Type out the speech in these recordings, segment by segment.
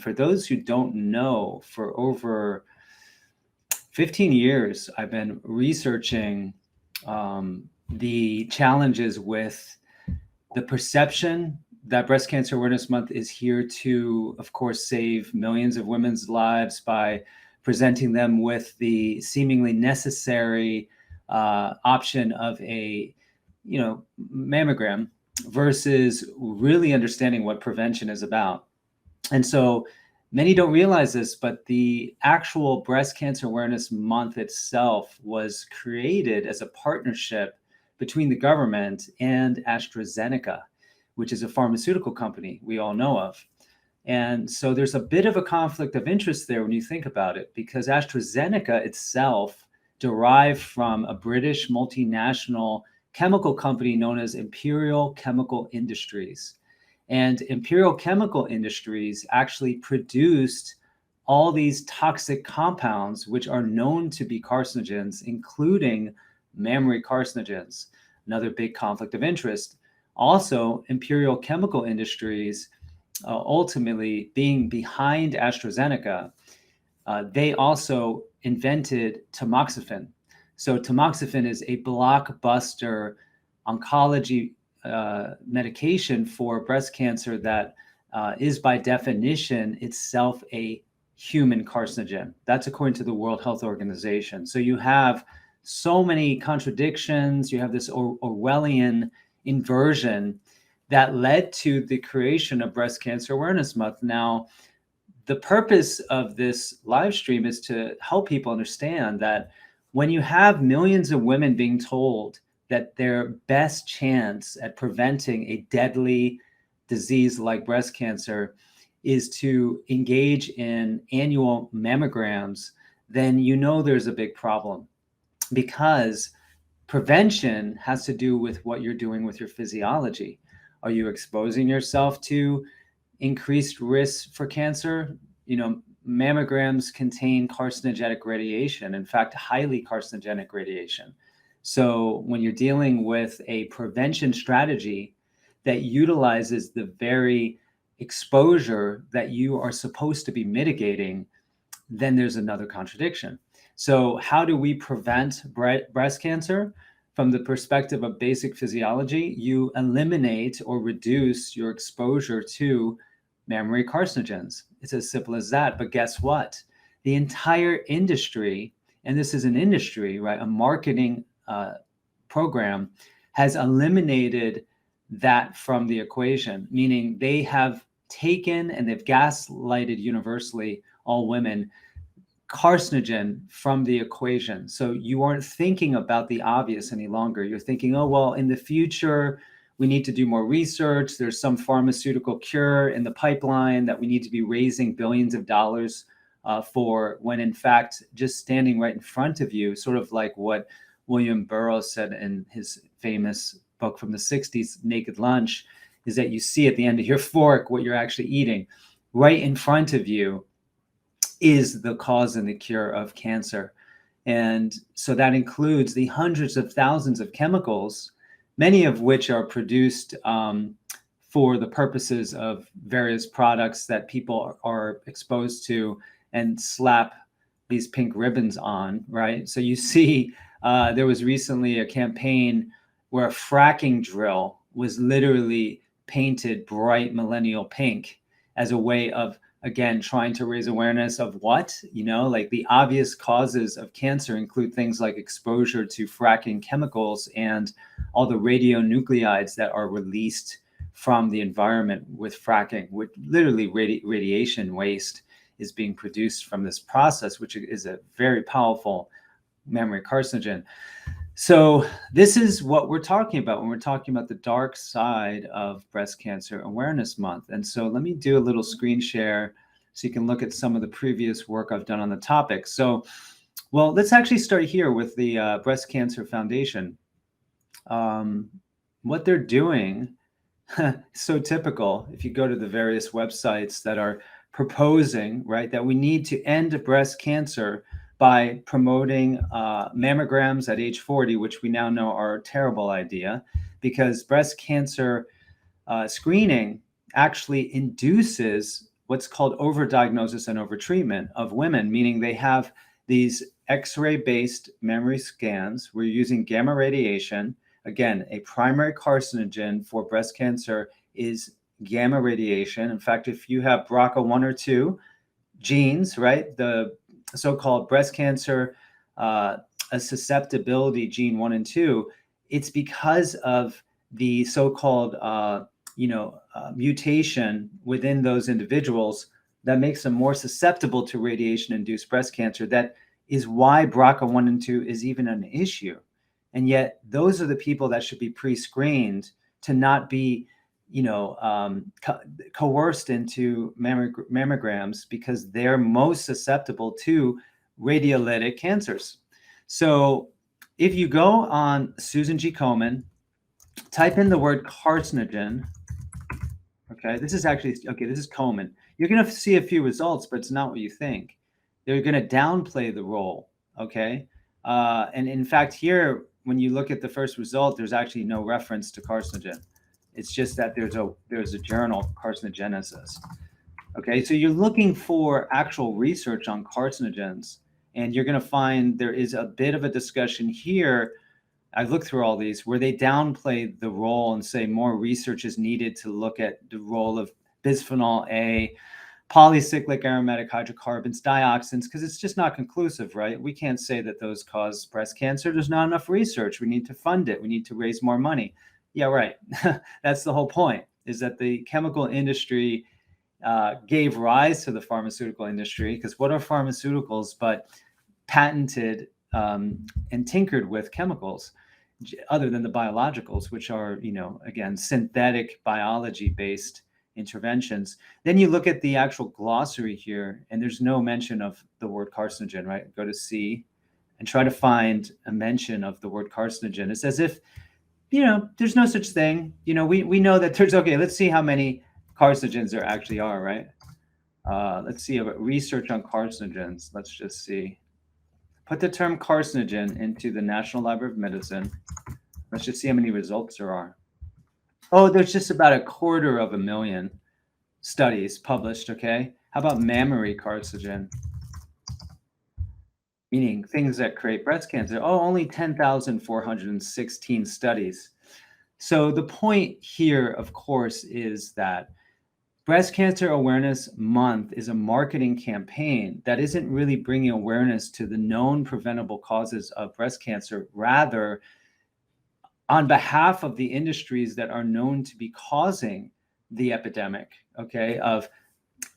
for those who don't know, for over 15 years, I've been researching the challenges with the perception that Breast Cancer Awareness Month is here to, of course, save millions of women's lives by presenting them with the seemingly necessary option of a, mammogram, versus really understanding what prevention is about. And so many don't realize this, but the actual Breast Cancer Awareness Month itself was created as a partnership between the government and AstraZeneca, which is a pharmaceutical company we all know of. And so there's a bit of a conflict of interest there when you think about it, because AstraZeneca itself derived from a British multinational chemical company known as Imperial Chemical Industries. And Imperial Chemical Industries actually produced all these toxic compounds, which are known to be carcinogens, including mammary carcinogens, another big conflict of interest. Also, Imperial Chemical Industries, ultimately being behind AstraZeneca, they also invented Tamoxifen. So Tamoxifen is a blockbuster oncology medication for breast cancer that is by definition itself a human carcinogen. That's according to the World Health Organization. So you have so many contradictions. You have this Orwellian inversion that led to the creation of Breast Cancer Awareness Month. Now, the purpose of this live stream is to help people understand that when you have millions of women being told that their best chance at preventing a deadly disease like breast cancer is to engage in annual mammograms, then you know there's a big problem, because prevention has to do with what you're doing with your physiology. Are you exposing yourself to increased risk for cancer? Mammograms contain carcinogenic radiation, in fact, highly carcinogenic radiation. So when you're dealing with a prevention strategy that utilizes the very exposure that you are supposed to be mitigating, then there's another contradiction. So how do we prevent breast cancer? From the perspective of basic physiology, you eliminate or reduce your exposure to mammary carcinogens. It's as simple as that. But guess what? The entire industry, and this is an industry, right, a marketing program, has eliminated that from the equation, meaning they have taken and they've gaslighted universally all women carcinogen from the equation. So you aren't thinking about the obvious any longer. You're thinking, oh, well, in the future, we need to do more research. There's some pharmaceutical cure in the pipeline that we need to be raising billions of dollars for, when in fact, just standing right in front of you, sort of like what William Burroughs said in his famous book from the 60s, Naked Lunch, is that you see at the end of your fork what you're actually eating. Right in front of you is the cause and the cure of cancer. And so that includes the hundreds of thousands of chemicals, many of which are produced for the purposes of various products that people are exposed to and slap these pink ribbons on, right? So you see, there was recently a campaign where a fracking drill was literally painted bright millennial pink as a way of, again, trying to raise awareness of what, like the obvious causes of cancer include things like exposure to fracking chemicals and all the radionuclides that are released from the environment with fracking, with literally radiation waste is being produced from this process, which is a very powerful mammary carcinogen. So this is what we're talking about when we're talking about the dark side of Breast Cancer Awareness Month. And so let me do a little screen share so you can look at some of the previous work I've done on the topic. So, well, let's actually start here with the Breast Cancer Foundation. What they're doing, so typical, if you go to the various websites that are proposing, right, that we need to end breast cancer by promoting mammograms at age 40, which we now know are a terrible idea, because breast cancer screening actually induces what's called overdiagnosis and overtreatment of women, meaning they have these X-ray based mammary scans. We're using gamma radiation. Again, a primary carcinogen for breast cancer is gamma radiation. In fact, if you have BRCA1 or 2 genes, right, the so-called breast cancer a susceptibility gene 1 and 2, it's because of the so-called mutation within those individuals that makes them more susceptible to radiation-induced breast cancer. That is why BRCA1 and 2 is even an issue. And yet those are the people that should be pre-screened to not be coerced into mammograms, because they're most susceptible to radiolytic cancers. So if you go on Susan G. Komen, type in the word carcinogen. Okay, this is Komen. You're going to see a few results, but it's not what you think. They're going to downplay the role. Okay. And in fact, here, when you look at the first result, there's actually no reference to carcinogen. It's just that there's a journal, Carcinogenesis. Okay, so you're looking for actual research on carcinogens, and you're going to find there is a bit of a discussion here. I've looked through all these where they downplay the role and say more research is needed to look at the role of bisphenol A, polycyclic aromatic hydrocarbons, dioxins, because it's just not conclusive, right? We can't say that those cause breast cancer. There's not enough research. We need to fund it. We need to raise more money. Yeah, right. That's the whole point, is that the chemical industry gave rise to the pharmaceutical industry, because what are pharmaceuticals but patented and tinkered with chemicals, other than the biologicals, which are, again, synthetic biology-based interventions. Then you look at the actual glossary here, and there's no mention of the word carcinogen, right? Go to C and try to find a mention of the word carcinogen. It's as if, there's no such thing. We know that there's, okay, let's see how many carcinogens there actually are, right? Let's see about research on carcinogens. Let's just see. Put the term carcinogen into the National Library of Medicine. Let's just see how many results there are. Oh, there's just about 250,000 studies published, okay? How about mammary carcinogen? Meaning things that create breast cancer. Oh, only 10,416 studies. So the point here, of course, is that Breast Cancer Awareness Month is a marketing campaign that isn't really bringing awareness to the known preventable causes of breast cancer. Rather, on behalf of the industries that are known to be causing the epidemic, okay, of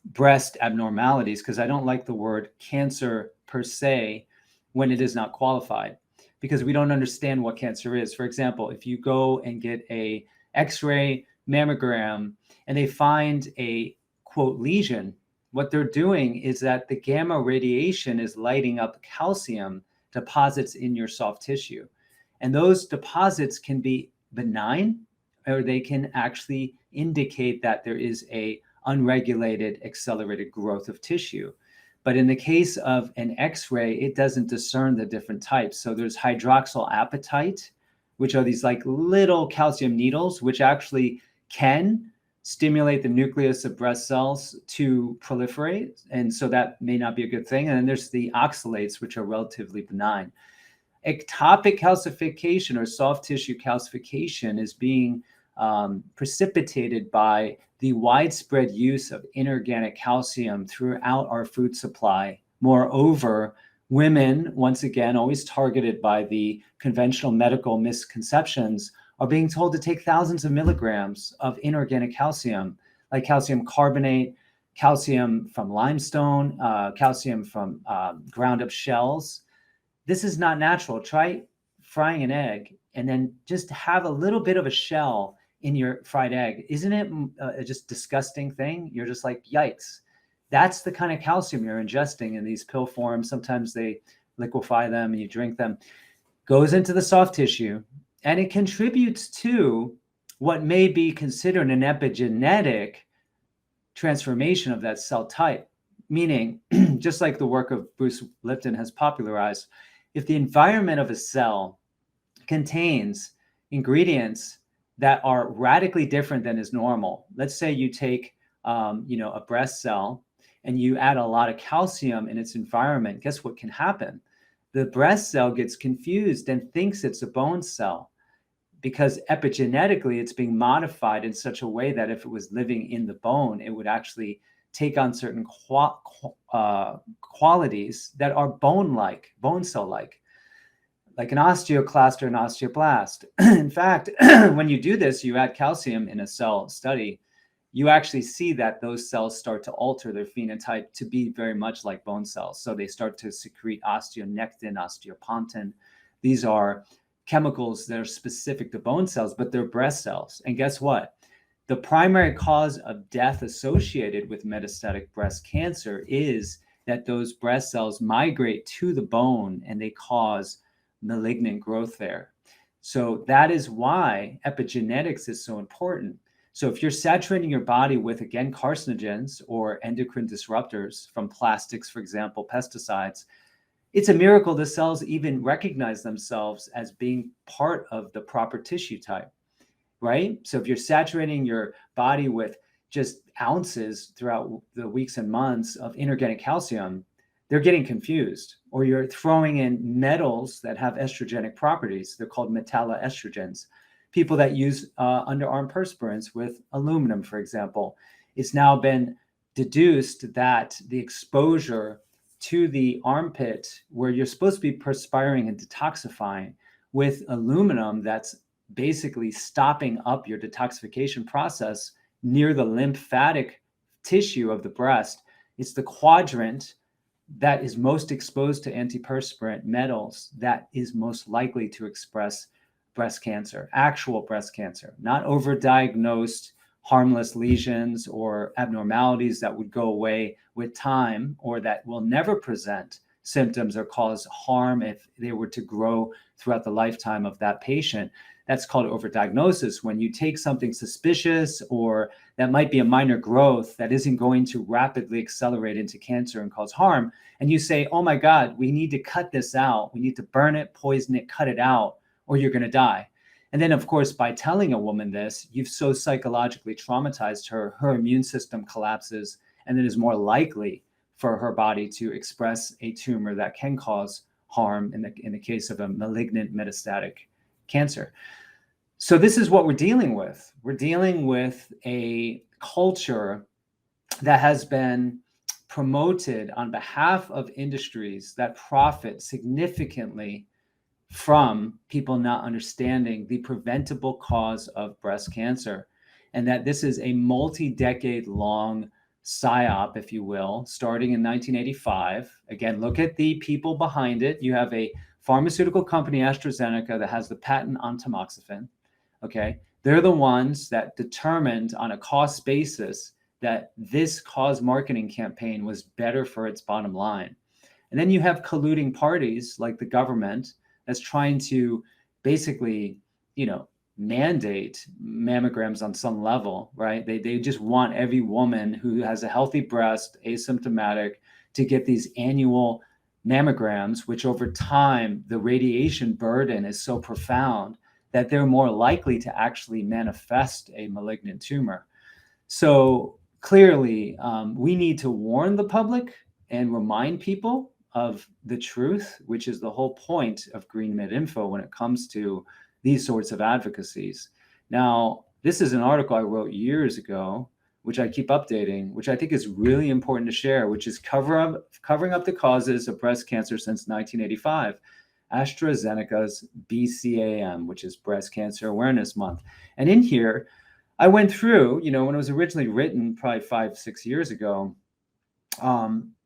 breast abnormalities, because I don't like the word cancer per se when it is not qualified, because we don't understand what cancer is. For example, if you go and get a X-ray mammogram and they find a, quote, lesion, what they're doing is that the gamma radiation is lighting up calcium deposits in your soft tissue. And those deposits can be benign, or they can actually indicate that there is a unregulated accelerated growth of tissue. But in the case of an X-ray, it doesn't discern the different types. So there's hydroxylapatite, which are these like little calcium needles, which actually can stimulate the nucleus of breast cells to proliferate. And so that may not be a good thing. And then there's the oxalates, which are relatively benign. Ectopic calcification or soft tissue calcification is being precipitated by the widespread use of inorganic calcium throughout our food supply. Moreover, women, once again, always targeted by the conventional medical misconceptions, are being told to take thousands of milligrams of inorganic calcium, like calcium carbonate, calcium from limestone, calcium from ground up shells. This is not natural. Try frying an egg and then just have a little bit of a shell in your fried egg. Isn't it a just disgusting thing? You're just like, yikes. That's the kind of calcium you're ingesting in these pill forms. Sometimes they liquefy them and you drink them. Goes into the soft tissue, and it contributes to what may be considered an epigenetic transformation of that cell type. Meaning, just like the work of Bruce Lipton has popularized, if the environment of a cell contains ingredients that are radically different than is normal, let's say you take a breast cell, and you add a lot of calcium in its environment, guess what can happen? The breast cell gets confused and thinks it's a bone cell, because epigenetically it's being modified in such a way that if it was living in the bone, it would actually take on certain qualities that are bone-like, bone cell-like, like an osteoclast or an osteoblast. In fact, when you do this, you add calcium in a cell study, you actually see that those cells start to alter their phenotype to be very much like bone cells. So they start to secrete osteonectin, osteopontin. These are chemicals that are specific to bone cells, but they're breast cells. And guess what? The primary cause of death associated with metastatic breast cancer is that those breast cells migrate to the bone and they cause malignant growth there. So that is why epigenetics is so important. So if you're saturating your body with, again, carcinogens or endocrine disruptors from plastics, for example, pesticides, it's a miracle the cells even recognize themselves as being part of the proper tissue type, right? So if you're saturating your body with just ounces throughout the weeks and months of inorganic calcium, they're getting confused. Or you're throwing in metals that have estrogenic properties. They're called metalloestrogens. People that use underarm perspirants with aluminum, for example, it's now been deduced that the exposure to the armpit, where you're supposed to be perspiring and detoxifying, with aluminum that's basically stopping up your detoxification process near the lymphatic tissue of the breast. It's the quadrant that is most exposed to antiperspirant metals that is most likely to express breast cancer, actual breast cancer, not overdiagnosed harmless lesions or abnormalities that would go away with time, or that will never present symptoms or cause harm if they were to grow throughout the lifetime of that patient. That's called overdiagnosis, when you take something suspicious or that might be a minor growth that isn't going to rapidly accelerate into cancer and cause harm, and you say, oh my God, we need to cut this out. We need to burn it, poison it, cut it out, or you're going to die. And then, of course, by telling a woman this, you've so psychologically traumatized her, her immune system collapses, and it is more likely for her body to express a tumor that can cause harm in the case of a malignant metastatic cancer. So this is what we're dealing with. We're dealing with a culture that has been promoted on behalf of industries that profit significantly from people not understanding the preventable cause of breast cancer, and that this is a multi-decade long psyop, if you will, starting in 1985. Again, look at the people behind it. You have a pharmaceutical company, AstraZeneca, that has the patent on Tamoxifen. Okay, they're the ones that determined on a cost basis that this cause marketing campaign was better for its bottom line. And then you have colluding parties like the government that's trying to basically, mandate mammograms on some level, right? They just want every woman who has a healthy breast, asymptomatic, to get these annual mammograms, which over time, the radiation burden is so profound that they're more likely to actually manifest a malignant tumor. So clearly, we need to warn the public and remind people of the truth, which is the whole point of GreenMedInfo when it comes to these sorts of advocacies. Now, this is an article I wrote years ago, which I keep updating, which I think is really important to share, which is covering up the causes of breast cancer since 1985. AstraZeneca's BCAM, which is Breast Cancer Awareness Month. And in here, I went through, when it was originally written, probably 5-6 years ago,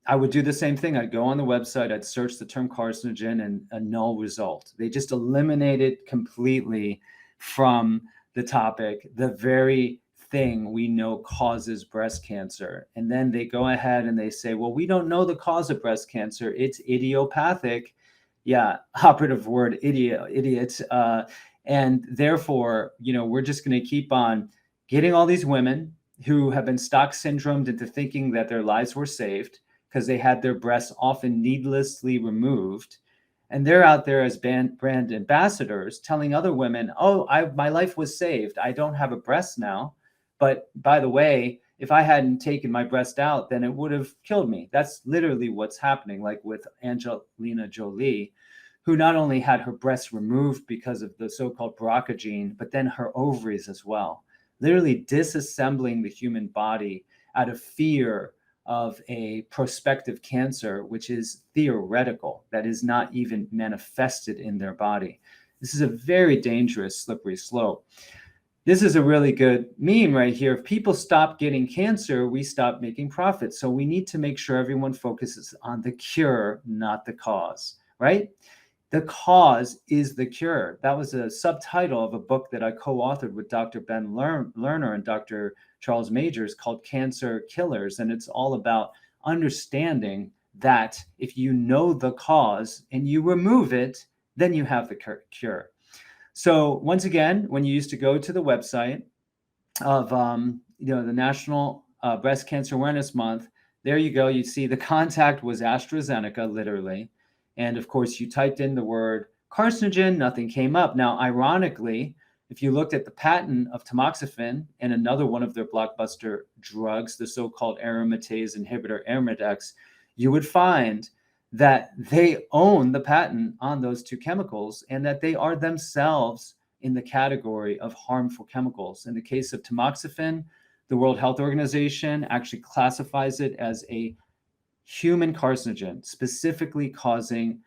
I would do the same thing. I'd go on the website, I'd search the term carcinogen, and a null result. They just eliminated completely from the topic the very thing we know causes breast cancer. And then they go ahead and they say, well, we don't know the cause of breast cancer. It's idiopathic. Yeah, operative word, idiot. And therefore, we're just going to keep on getting all these women who have been stock syndromed into thinking that their lives were saved because they had their breasts often needlessly removed. And they're out there as brand ambassadors telling other women, oh, my life was saved. I don't have a breast now. But by the way, If I hadn't taken my breast out, then it would have killed me. That's literally what's happening, like with Angelina Jolie, who not only had her breasts removed because of the so-called BRCA gene, but then her ovaries as well, literally disassembling the human body out of fear of a prospective cancer, which is theoretical, that is not even manifested in their body. This is a very dangerous, slippery slope. This is a really good meme right here. If people stop getting cancer, we stop making profits. So we need to make sure everyone focuses on the cure, not the cause, right? The cause is the cure. That was a subtitle of a book that I co-authored with Dr. Ben Lerner and Dr. Charles Majors called Cancer Killers. And it's all about understanding that if you know the cause and you remove it, then you have the cure. So once again, when you used to go to the website of the National Breast Cancer Awareness Month, there you go. You see the contact was AstraZeneca, literally. And of course, you typed in the word carcinogen, nothing came up. Now, ironically, if you looked at the patent of Tamoxifen and another one of their blockbuster drugs, the so-called aromatase inhibitor, Arimidex, you would find that they own the patent on those two chemicals and that they are themselves in the category of harmful chemicals. In the case of Tamoxifen, the World Health Organization actually classifies it as a human carcinogen, specifically causing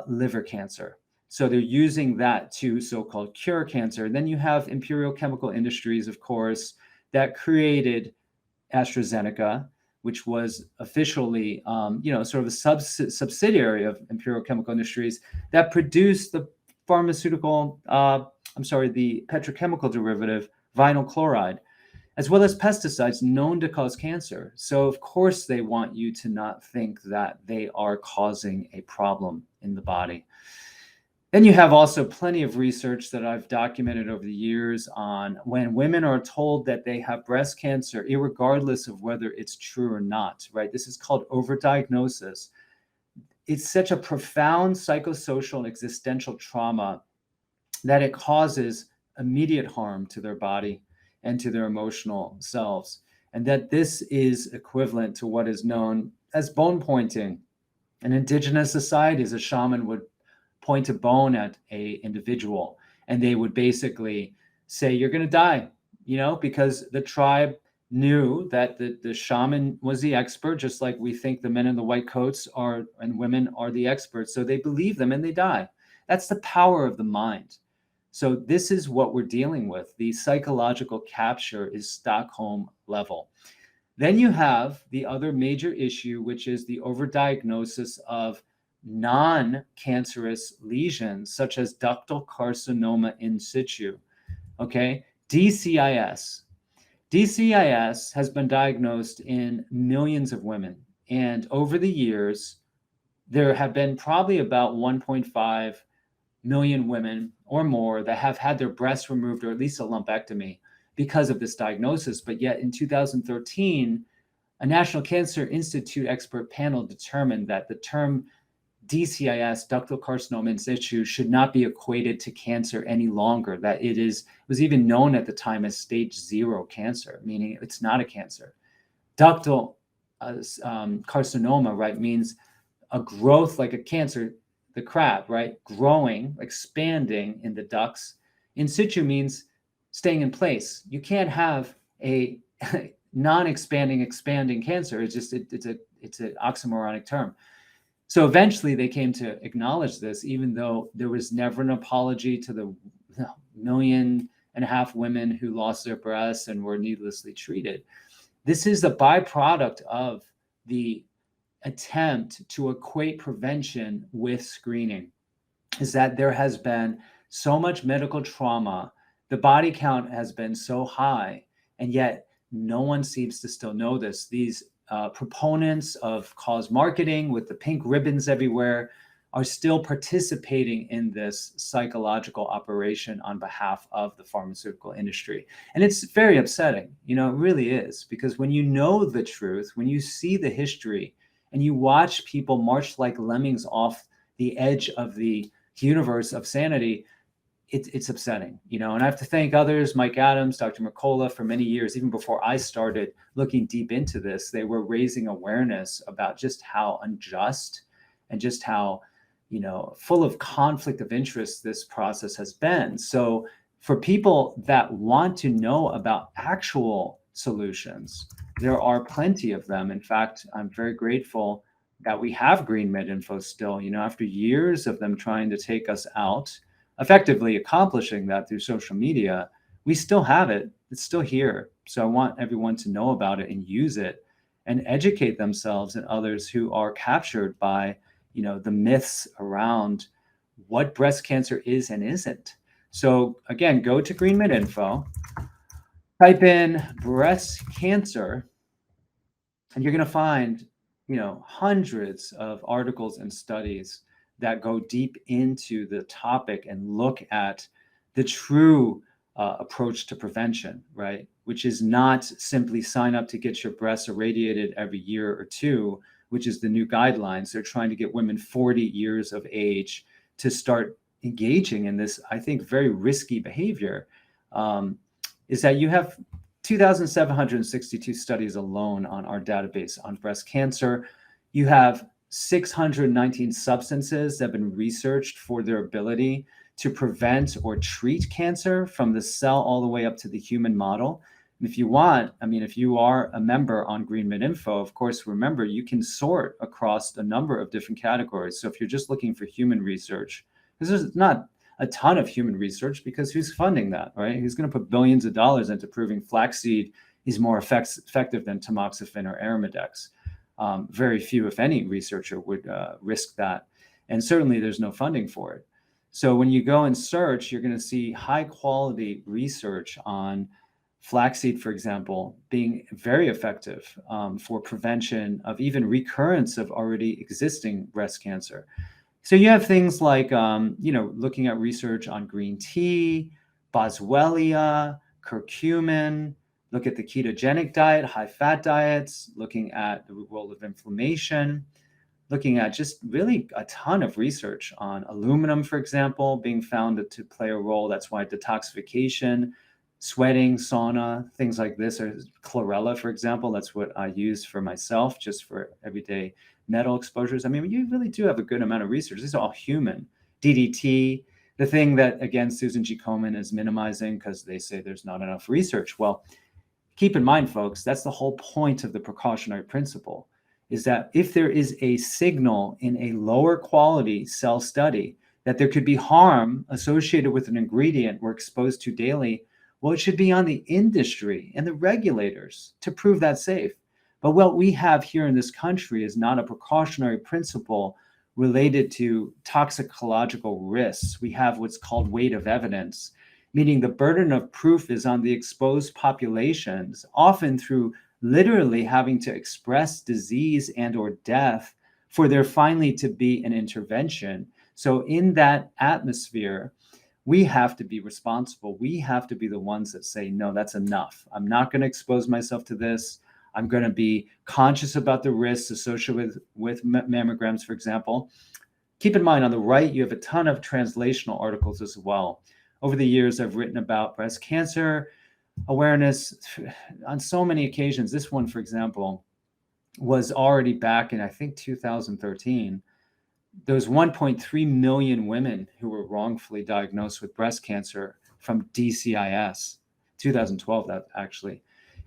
liver cancer. So they're using that to so-called cure cancer. And then you have Imperial Chemical Industries, of course, that created AstraZeneca, which was officially, sort of a subsidiary of Imperial Chemical Industries that produced the pharmaceutical, the petrochemical derivative, vinyl chloride, as well as pesticides known to cause cancer. So of course they want you to not think that they are causing a problem in the body. Then you have also plenty of research that I've documented over the years on when women are told that they have breast cancer, irregardless of whether it's true or not, right? This is called overdiagnosis. It's such a profound psychosocial and existential trauma that it causes immediate harm to their body and to their emotional selves. And that this is equivalent to what is known as bone pointing. In indigenous societies, a shaman would point a bone at a individual and they would basically say, you're going to die, because the tribe knew that the shaman was the expert, just like we think the men in the white coats are and women are the experts. So they believe them and they die. That's the power of the mind. So this is what we're dealing with. The psychological capture is Stockholm level. Then you have the other major issue, which is the overdiagnosis of non-cancerous lesions, such as ductal carcinoma in situ, okay? DCIS. DCIS has been diagnosed in millions of women. And over the years, there have been probably about 1.5 million women or more that have had their breasts removed or at least a lumpectomy because of this diagnosis. But yet in 2013, a National Cancer Institute expert panel determined that the term DCIS, ductal carcinoma in situ, should not be equated to cancer any longer, that it was even known at the time as stage 0 cancer, meaning it's not a cancer. Ductal carcinoma, right, means a growth like a cancer, the crab, right, growing, expanding in the ducts. In situ means staying in place. You can't have a non-expanding, expanding cancer. It's just, it's an oxymoronic term. So eventually they came to acknowledge this, even though there was never an apology to the 1.5 million women who lost their breasts and were needlessly treated. This is a byproduct of the attempt to equate prevention with screening, is that there has been so much medical trauma, the body count has been so high, and yet no one seems to still know this. These proponents of cause marketing with the pink ribbons everywhere are still participating in this psychological operation on behalf of the pharmaceutical industry. And it's very upsetting, it really is, because when you know the truth, when you see the history and you watch people march like lemmings off the edge of the universe of sanity, it's upsetting, you know, and I have to thank others, Mike Adams, Dr. Mercola, for many years, even before I started looking deep into this, they were raising awareness about just how unjust and just how, you know, full of conflict of interest this process has been. So for people that want to know about actual solutions, there are plenty of them. In fact, I'm very grateful that we have GreenMedInfo still, you know, after years of them trying to take us out, effectively accomplishing that through social media, we still have it. It's still here. So I want everyone to know about it and use it and educate themselves and others who are captured by, you know, the myths around what breast cancer is and isn't. So again, go to GreenMedInfo, type in breast cancer, and you're going to find, you know, hundreds of articles and studies that go deep into the topic and look at the true approach to prevention, right? Which is not simply sign up to get your breasts irradiated every year or two, which is the new guidelines. They're trying to get women 40 years of age to start engaging in this, I think, very risky behavior. Is that you have 2,762 studies alone on our database on breast cancer. You have 619 substances that have been researched for their ability to prevent or treat cancer from the cell all the way up to the human model. And if you want, I mean, if you are a member on GreenMedInfo, of course, remember, you can sort across a number of different categories. So if you're just looking for human research, because there's not a ton of human research, because who's funding that, right? Who's going to put billions of dollars into proving flaxseed is more effective than tamoxifen or arimidex? Very few, if any, researcher would risk that. And certainly there's no funding for it. So when you go and search, you're going to see high quality research on flaxseed, for example, being very effective for prevention of even recurrence of already existing breast cancer. So you have things like, you know, looking at research on green tea, boswellia, curcumin, look at the ketogenic diet, high fat diets, looking at the role of inflammation, looking at just really a ton of research on aluminum, for example, being found to play a role. That's why detoxification, sweating, sauna, things like this, or chlorella, for example, that's what I use for myself, just for everyday metal exposures. I mean, you really do have a good amount of research. These are all human. DDT, the thing that, again, Susan G. Komen is minimizing because they say there's not enough research. Well, keep in mind, folks, that's the whole point of the precautionary principle, is that if there is a signal in a lower quality cell study that there could be harm associated with an ingredient we're exposed to daily, well, it should be on the industry and the regulators to prove that safe. But what we have here in this country is not a precautionary principle related to toxicological risks. We have what's called weight of evidence, meaning the burden of proof is on the exposed populations, often through literally having to express disease and or death for there finally to be an intervention. So in that atmosphere, we have to be responsible. We have to be the ones that say, no, that's enough. I'm not going to expose myself to this. I'm going to be conscious about the risks associated with mammograms, for example. Keep in mind, on the right, you have a ton of translational articles as well. Over the years, I've written about breast cancer awareness on so many occasions. This one, for example, was already back in, I think, 2013. There was 1.3 million women who were wrongfully diagnosed with breast cancer from DCIS, 2012, that actually.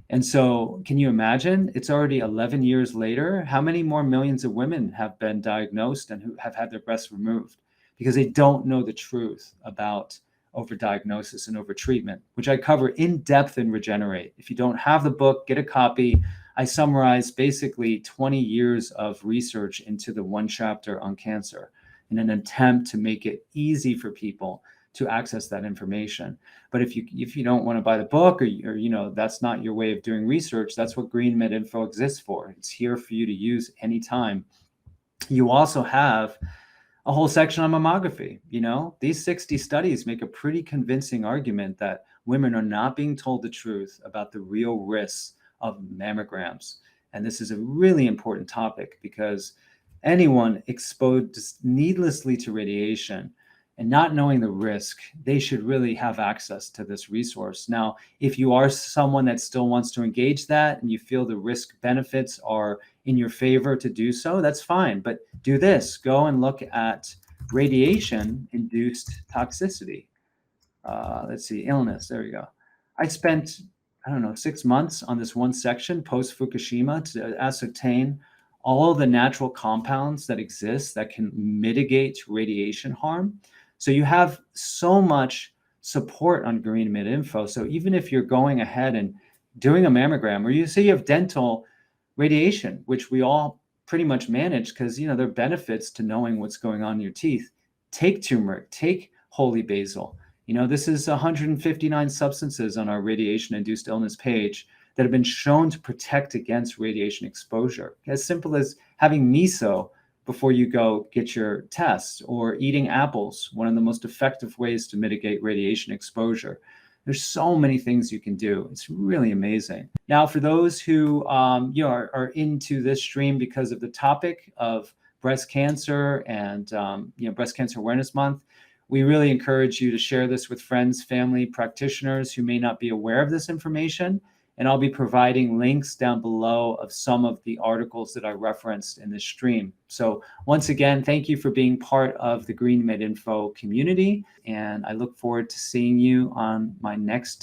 And so can you imagine? It's already 11 years later. How many more millions of women have been diagnosed and who have had their breasts removed because they don't know the truth about overdiagnosis and overtreatment, which I cover in depth in Regenerate. If you don't have the book, get a copy. I summarize basically 20 years of research into the one chapter on cancer in an attempt to make it easy for people to access that information. But if you don't want to buy the book, or you know, that's not your way of doing research, that's what GreenMedInfo exists for. It's here for you to use anytime. You also have a whole section on mammography. You know, these 60 studies make a pretty convincing argument that women are not being told the truth about the real risks of mammograms. And this is a really important topic because anyone exposed needlessly to radiation and not knowing the risk, they should really have access to this resource. Now, if you are someone that still wants to engage that and you feel the risk benefits are in your favor to do so, that's fine. But do this, go and look at radiation-induced toxicity. Let's see, illness, there you go. I spent, I don't know, 6 months on this one section post-Fukushima to ascertain all the natural compounds that exist that can mitigate radiation harm. So you have so much support on GreenMedInfo. So even if you're going ahead and doing a mammogram, or you say you have dental radiation, which we all pretty much manage because, you know, there are benefits to knowing what's going on in your teeth. Take turmeric, take holy basil. You know, this is 159 substances on our radiation-induced illness page that have been shown to protect against radiation exposure. As simple as having miso before you go get your test, or eating apples, one of the most effective ways to mitigate radiation exposure. There's so many things you can do. It's really amazing. Now, for those who are into this stream because of the topic of breast cancer and Breast Cancer Awareness Month, we really encourage you to share this with friends, family, practitioners who may not be aware of this information. And I'll be providing links down below of some of the articles that I referenced in this stream. So once again, thank you for being part of the GreenMedInfo community. And I look forward to seeing you on my next